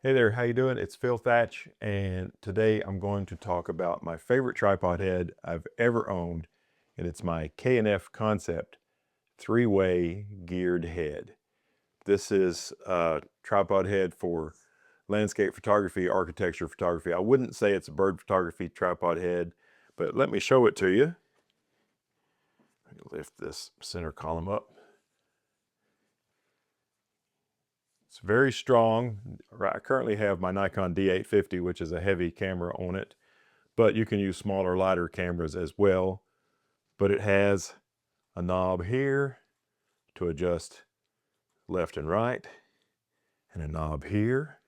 Hey there, how you doing? It's Phil Thatch, and today I'm going to talk about my favorite tripod head I've ever owned, and it's my K&F Concept three-way geared head. This is a tripod head for landscape photography, architecture photography. I wouldn't say it's a bird photography tripod head, but let me show it to you. Let me lift this center column up. It's very strong. I currently have my Nikon D850, which is a heavy camera on it, but you can use smaller, lighter cameras as well. But it has a knob here to adjust left and right, and a knob here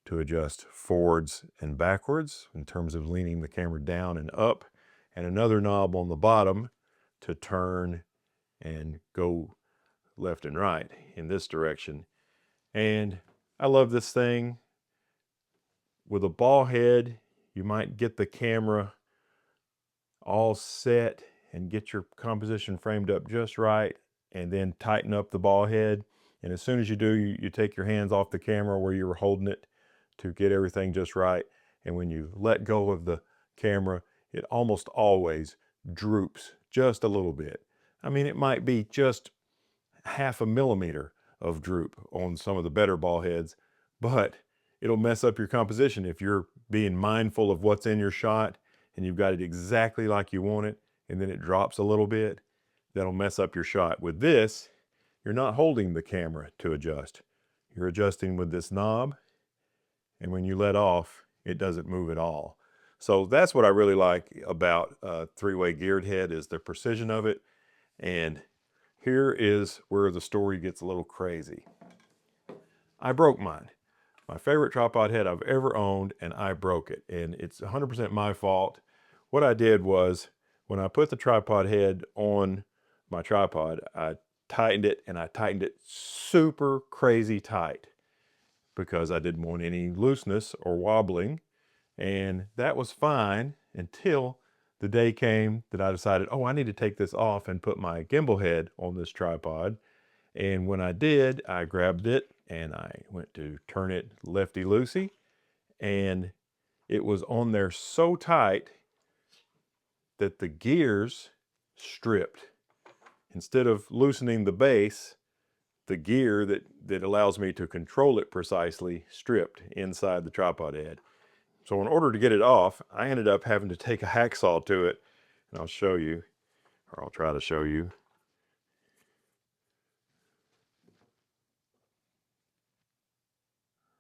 to adjust forwards and backwards in terms of leaning the camera down and up, and another knob on the bottom to turn and go left and right in this direction. And I love this thing. With a ball head, you might get the camera all set and get your composition framed up just right, and then tighten up the ball head. And as soon as you do, you take your hands off the camera where you were holding it to get everything just right. And when you let go of the camera, it almost always droops just a little bit. I mean, it might be just half a millimeter of droop on some of the better ball heads, but it'll mess up your composition if you're being mindful of what's in your shot and you've got it exactly like you want it, and then it drops a little bit. That'll mess up your shot. With this, you're not holding the camera to adjust. You're adjusting with this knob, and when you let off, it doesn't move at all. So that's what I really like about a three-way geared head, is the precision of it. And here is where the story gets a little crazy. I broke mine. My favorite tripod head I've ever owned, and I broke it. And it's 100% my fault. What I did was, when I put the tripod head on my tripod, I tightened it, and I tightened it super crazy tight because I didn't want any looseness or wobbling. And that was fine until the day came that I decided, oh, I need to take this off and put my gimbal head on this tripod. And when I did, I grabbed it and I went to turn it lefty-loosey, and it was on there so tight that the gears stripped. Instead of loosening the base, the gear that allows me to control it precisely stripped inside the tripod head. So in order to get it off, I ended up having to take a hacksaw to it, and I'll show you, or I'll try to show you.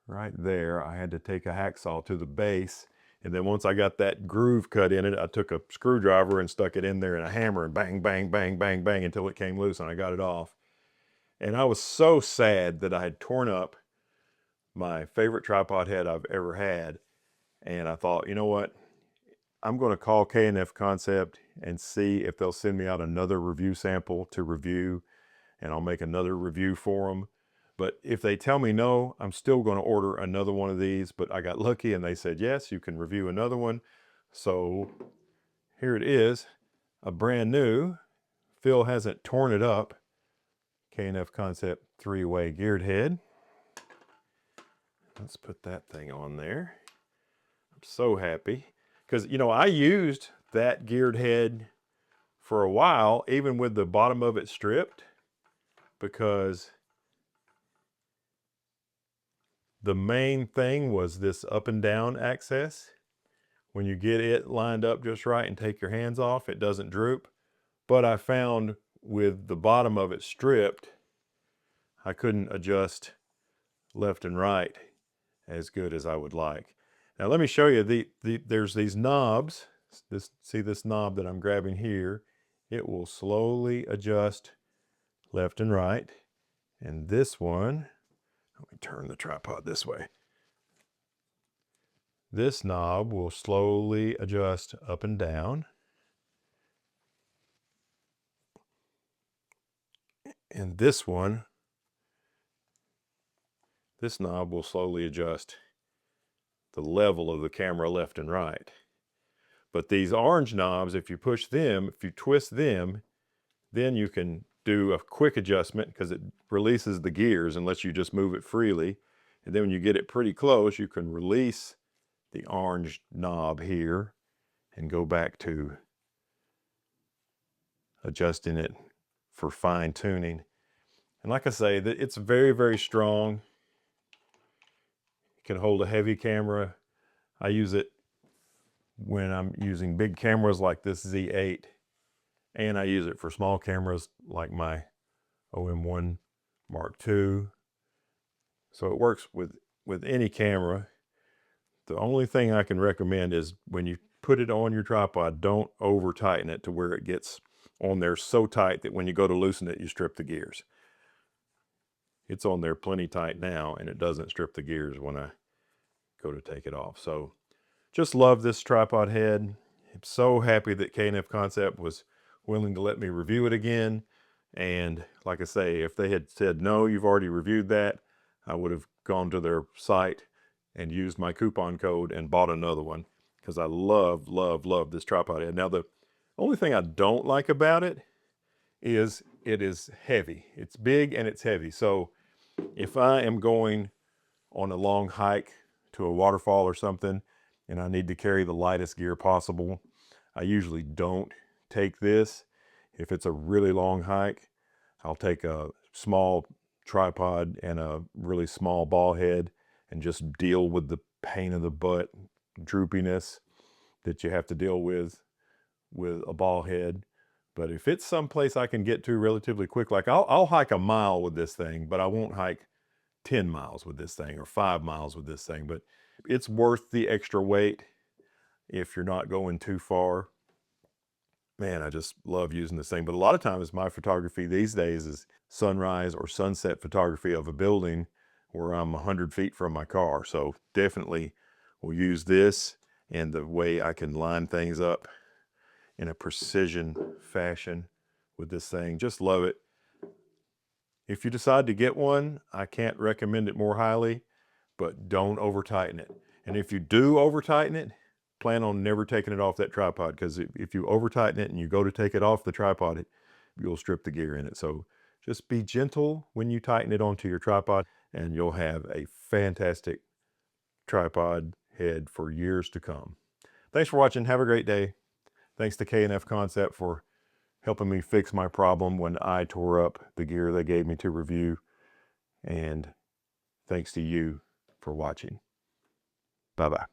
Right there, I had to take a hacksaw to the base, and then once I got that groove cut in it, I took a screwdriver and stuck it in there, and a hammer, and bang, bang, bang, bang, bang, until it came loose and I got it off. And I was so sad that I had torn up my favorite tripod head I've ever had. And I thought, you know what? I'm going to call K&F Concept and see if they'll send me out another review sample to review, and I'll make another review for them. But if they tell me no, I'm still going to order another one of these. But I got lucky and they said, yes, you can review another one. So here it is, a brand new. Phil hasn't torn it up. K&F Concept three-way geared head. Let's put that thing on there. I'm so happy because, you know, I used that geared head for a while, even with the bottom of it stripped, because the main thing was this up and down access. When you get it lined up just right and take your hands off, it doesn't droop. But I found with the bottom of it stripped, I couldn't adjust left and right as good as I would like. Now let me show you, there's these knobs. See this knob that I'm grabbing here? It will slowly adjust left and right. And this one, let me turn the tripod this way. This knob will slowly adjust up and down. And this one, this knob will slowly adjust the level of the camera left and right. But these orange knobs, if you push them, if you twist them, then you can do a quick adjustment because it releases the gears and lets you just move it freely. And then when you get it pretty close, you can release the orange knob here and go back to adjusting it for fine tuning. And like I say, it's very, very strong. It can hold a heavy camera. I use it when I'm using big cameras like this Z8, and I use it for small cameras like my OM1 Mark II. So it works with any camera. The only thing I can recommend is when you put it on your tripod, don't over tighten it to where it gets on there so tight that when you go to loosen it, you strip the gears. It's on there plenty tight now, and it doesn't strip the gears when I go to take it off. So just love this tripod head. I'm so happy that K&F Concept was willing to let me review it again. And like I say, if they had said, no, you've already reviewed that, I would have gone to their site and used my coupon code and bought another one, because I love, love, love this tripod head. Now, the only thing I don't like about it is heavy. It's big and it's heavy. So if I am going on a long hike to a waterfall or something and I need to carry the lightest gear possible, I usually don't take this. If it's a really long hike, I'll take a small tripod and a really small ball head and just deal with the pain in the butt droopiness that you have to deal with a ball head. But if it's someplace I can get to relatively quick, like I'll hike a mile with this thing, but I won't hike 10 miles with this thing or 5 miles with this thing. But it's worth the extra weight if you're not going too far. Man, I just love using this thing. But a lot of times my photography these days is sunrise or sunset photography of a building where I'm 100 feet from my car. So definitely will use this, and the way I can line things up in a precision fashion with this thing. Just love it. If you decide to get one, I can't recommend it more highly, but don't over tighten it. And if you do over tighten it, plan on never taking it off that tripod, because if you over tighten it and you go to take it off the tripod, you'll strip the gear in it. So just be gentle when you tighten it onto your tripod, and you'll have a fantastic tripod head for years to come. Thanks for watching. Have a great day. Thanks to K&F Concept for helping me fix my problem when I tore up the gear they gave me to review. And thanks to you for watching. Bye-bye.